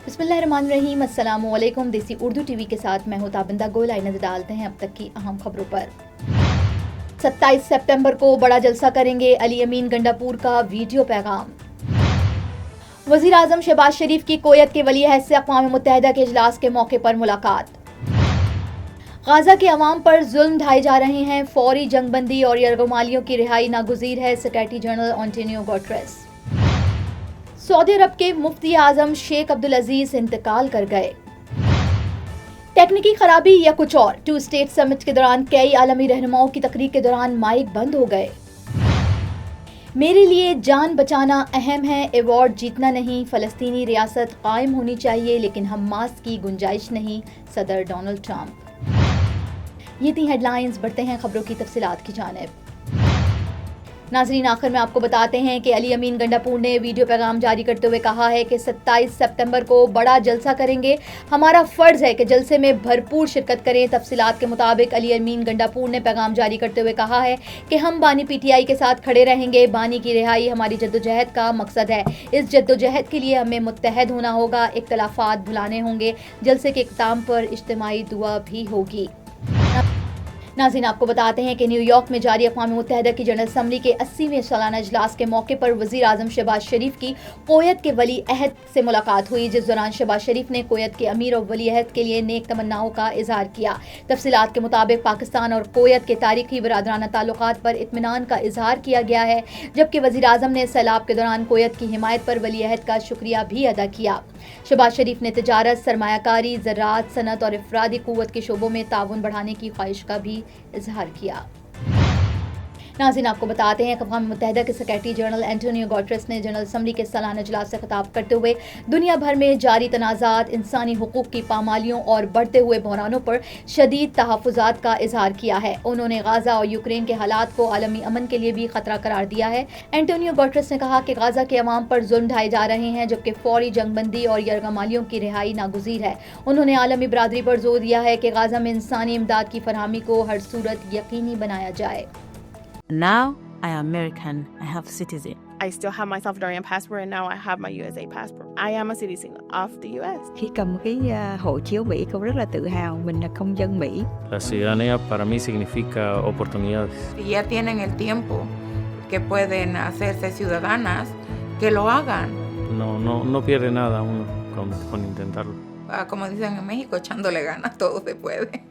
बिस्मिल्लाहिर्रहमानिर्रहीम, अस्सलाम वालेकुम। देसी उर्दू टीवी के साथ मैं हूं ताबिंदा गोल। आई नजर डालते हैं अब तक की अहम खबरों पर। 27 सितंबर को बड़ा जलसा करेंगे अली अमीन गंडापुर का वीडियो पैगाम। वजीर आजम शहबाज शरीफ की कोयत के वली अहद से अक़वाम मुत्तहिदा के इजलास के मौके पर मुलाकात। गाजा के अवाम पर जुल्म ढाए जा रहे हैं, फौरी जंगबंदी और यरगमालियों की रिहाई नागुज़ीर है, सेक्रेटरी जनरल एंटोनियो गुटेरेस। सऊदी अरब के मुफ्ती आजम शेख अब्दुल अजीज इंतकाल कर गए। टेक्निकी खराबी या कुछ और, टू स्टेट समिट के दौरान कई आलमी रहनुमाओं की तकरीर के दौरान माइक बंद हो गए। मेरे लिए जान बचाना अहम है, अवार्ड जीतना नहीं, फलस्तीनी रियासत कायम होनी चाहिए लेकिन हमास की गुंजाइश नहीं, सदर डोनाल्ड ट्रंप। ये थी हेडलाइंस। बढ़ते हैं खबरों की तफसीलात की जानिब। नाज़रीन, आखिर में आपको बताते हैं कि अली अमीन गंडापुर ने वीडियो पैगाम जारी करते हुए कहा है कि 27 सितंबर को बड़ा जलसा करेंगे। हमारा फ़र्ज़ है कि जलसे में भरपूर शिरकत करें। तफसीलात के मुताबिक अली अमीन गंडापुर ने पैगाम जारी करते हुए कहा है कि हम बानी PTI के साथ खड़े रहेंगे। बानी की रिहाई हमारी जद्दोजहद का मकसद है। इस जद्दोजहद के लिए हमें मुत्तहद होना होगा, इख्तलाफात भुलाने होंगे। जलसे के इख्तिताम पर इज्तिमाई दुआ भी होगी। नाज़रीन, आपको बताते हैं कि न्यूयॉर्क में जारी अक़वाम मुत्तहिदा की जनरल असम्बली के 80वें सालाना इजलास के मौके पर वज़ीर आज़म शहबाज शरीफ की कोयत के वली अहद से मुलाकात हुई, जिस दौरान शहबाज शरीफ ने कोयत के अमीर और वली अहद के लिए नेक तमन्नाओं का इजहार किया। तफसीलात के मुताबिक पाकिस्तान और कोयत के तारीखी बरादराना ताल्लुकात पर इत्मीनान का इजहार किया गया है, जबकि वज़ीर आज़म ने सैलाब के दौरान कोयत की हिमायत पर वली अहद का शुक्रिया भी अदा किया। शहबाज शरीफ ने तिजारत, सरमायाकारी, ज़राअत, सनत और इफ़रादी क़ुव्वत के शोबों में ताउन बढ़ाने की ख्वाहिश का भी इजहार किया। नाज़रीन, आपको बताते हैं कि अक़वाम मुत्तहिदा के सेक्रेटरी जनरल एंटोनियो गुटेरेस ने जनरल असम्बली के सालाना इजलास से खिताब करते हुए दुनिया भर में जारी तनाज़ात, इंसानी हुकूक की पामालियों और बढ़ते हुए बहरानों पर शदीद तहफ़्फ़ुज़ात का इजहार किया है। उन्होंने गाज़ा और यूक्रेन के हालात को आलमी अमन के लिए भी खतरा करार दिया है। एंटोनियो गुटेरेस ने कहा कि गाज़ा के अवाम पर जुल्म ढाए जा रहे हैं, जबकि फौरी जंगबंदी और यरगमालियों की रिहाई नागुज़ीर है। उन्होंने आलमी बरादरी पर जोर दिया है कि गाज़ा में इंसानी इमदाद की फरहमी को हर सूरत यकीनी बनाया जाए। Now I am American. I have citizen. I still have my Salvadorian passport and now I have my USA passport. I am a citizen of the US. Khi cầm cái hộ chiếu Mỹ, con rất là tự hào mình là công dân Mỹ. La ciudadanía para mí significa oportunidades. Si ya tienen el tiempo que pueden hacerse ciudadanas, que lo hagan. No pierde nada uno con intentarlo. Como dicen en México, echándole ganas, todo se puede.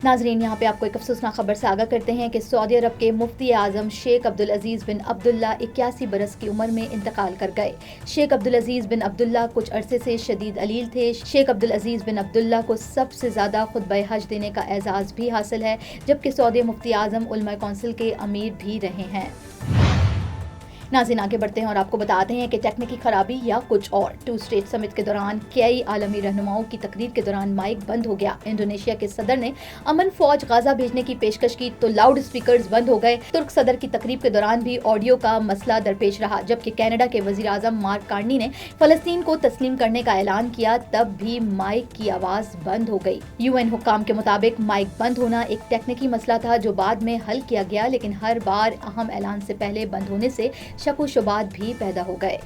नाज़रीन, यहाँ पे आपको एक अफसोसनाक खबर से आगाह करते हैं कि सऊदी अरब के मुफ्ती आज़म शेख अब्दुल अजीज़ बिन अब्दुल्ला 81 बरस की उम्र में इंतकाल कर गए। शेख अब्दुल अजीज़ बिन अब्दुल्ला कुछ अरसे से शदीद अलील थे। शेख अब्दुल अजीज़ बिन अब्दुल्ला को सबसे ज़्यादा खुतबा हज देने का एजाज़ भी हासिल है, जबकि सऊदी मुफ्ती आज़म उलमा कौंसिल के अमीर भी रहे हैं। नाज़रीन, आगे बढ़ते हैं और आपको बताते हैं कि टेक्निकी खराबी या कुछ और, टू स्टेट समिट के दौरान कई आलमी रहनुमाओं की तकरीर के दौरान माइक बंद हो गया। इंडोनेशिया के सदर ने अमन फौज गाजा भेजने की पेशकश की तो लाउड स्पीकर्स बंद हो गए। तुर्क सदर की तकरीब के दौरान भी ऑडियो का मसला दरपेश रहा, जबकि कनाडा के वजीर आजम मार्क कार्नी ने फलस्तीन को तस्लीम करने का ऐलान किया, तब भी माइक की आवाज बंद हो गई। UN हुक्काम के मुताबिक माइक बंद होना एक टेक्निकी मसला था जो बाद में हल किया गया, लेकिन हर बार अहम ऐलान से पहले बंद होने से शक शुबात भी पैदा हो गए।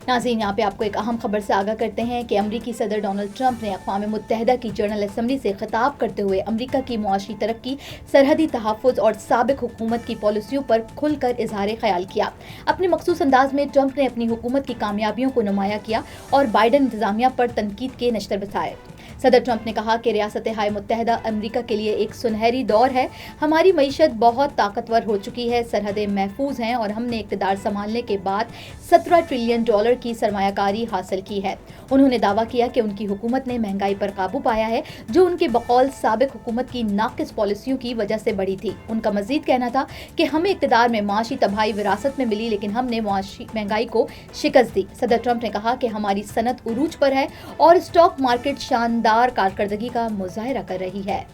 नाज़रीन, यहाँ पे आपको एक अहम खबर से आगाह करते हैं कि अमरीकी सदर डोनाल्ड ट्रंप ने अक़वाम मुत्तहिदा की जनरल असम्बली से खिताब करते हुए अमरीका की मुआशी तरक्की, सरहदी तहफ़्फ़ुज़ और साबिक़ हुकूमत की पॉलिसियों पर खुलकर इजहार ख्याल किया। अपने मखसूस अंदाज में ट्रंप ने अपनी हुकूमत की कामयाबियों को नुमाया किया और बाइडन इंतज़ामिया पर तनकीद के नश्तर बसाए। सदर ट्रंप ने कहा कि रियासत हाय मुत्तहिदा अमरीका के लिए एक सुनहरी दौर है। हमारी मईशत बहुत ताकतवर हो चुकी है, सरहदें महफूज हैं और हमने इक़्तिदार संभालने के बाद $17 ट्रिलियन की सरमायाकारी हासिल की है। उन्होंने दावा किया कि उनकी हुकूमत ने महंगाई पर काबू पाया है, जो उनके बकौल साबिक़ हुकूमत की नाक़िस पॉलिसियों की वजह से बढ़ी थी। उनका मज़ीद कहना था कि हमें इक़्तिदार में माशी तबाही विरासत में मिली, लेकिन हमने माशी महंगाई को शिकस्त दी। सदर ट्रंप ने कहा कि हमारी सनत उरूज पर है और स्टॉक मार्केट शानदार कारकर्दगी का मुजाहिरा कर रही है।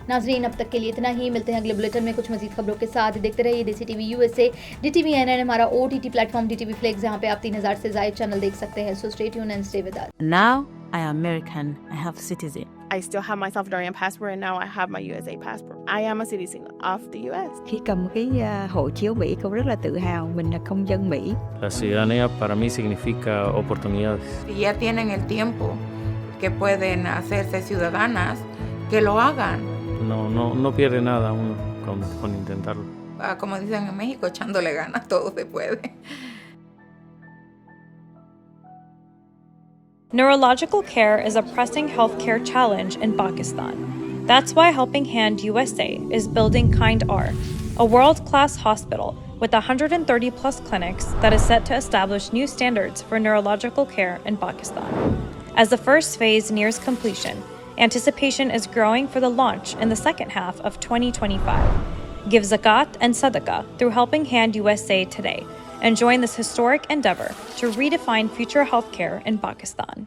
नाज़रीन, अब तक के लिए इतना ही। मिलते हैं अगले बुलेटिन में कुछ मज़ीद खबरों के साथ। देखते रहिए देसी टीवी USA, DTV NN, हमारा OTT प्लेटफॉर्म DTV Flix, जहाँ पे आप 3000 से ज़ायद चैनल देख सकते हैं। So stay tuned and stay with us. Now I am American. I have citizen. I still have my Salvadorian passport and now I have my USA passport. I am a citizen of the US. Khi cầm cái hộ chiếu Mỹ, cô rất là tự hào mình là công dân Mỹ. La ciudadanía para mí significa oportunidades. Si ya tienen el tiempo que pueden hacerse ciudadanas, que lo hagan. No pierde nada uno con intentarlo. Como dicen en México, echándole ganas, todo se puede. Neurological care is a pressing healthcare challenge in Pakistan. That's why Helping Hand USA is building Kind R, a world-class hospital with 130 plus clinics that is set to establish new standards for neurological care in Pakistan. As the first phase nears completion, anticipation is growing for the launch in the second half of 2025. Give zakat and sadaqah through Helping Hand USA today and join this historic endeavor to redefine future healthcare in Pakistan.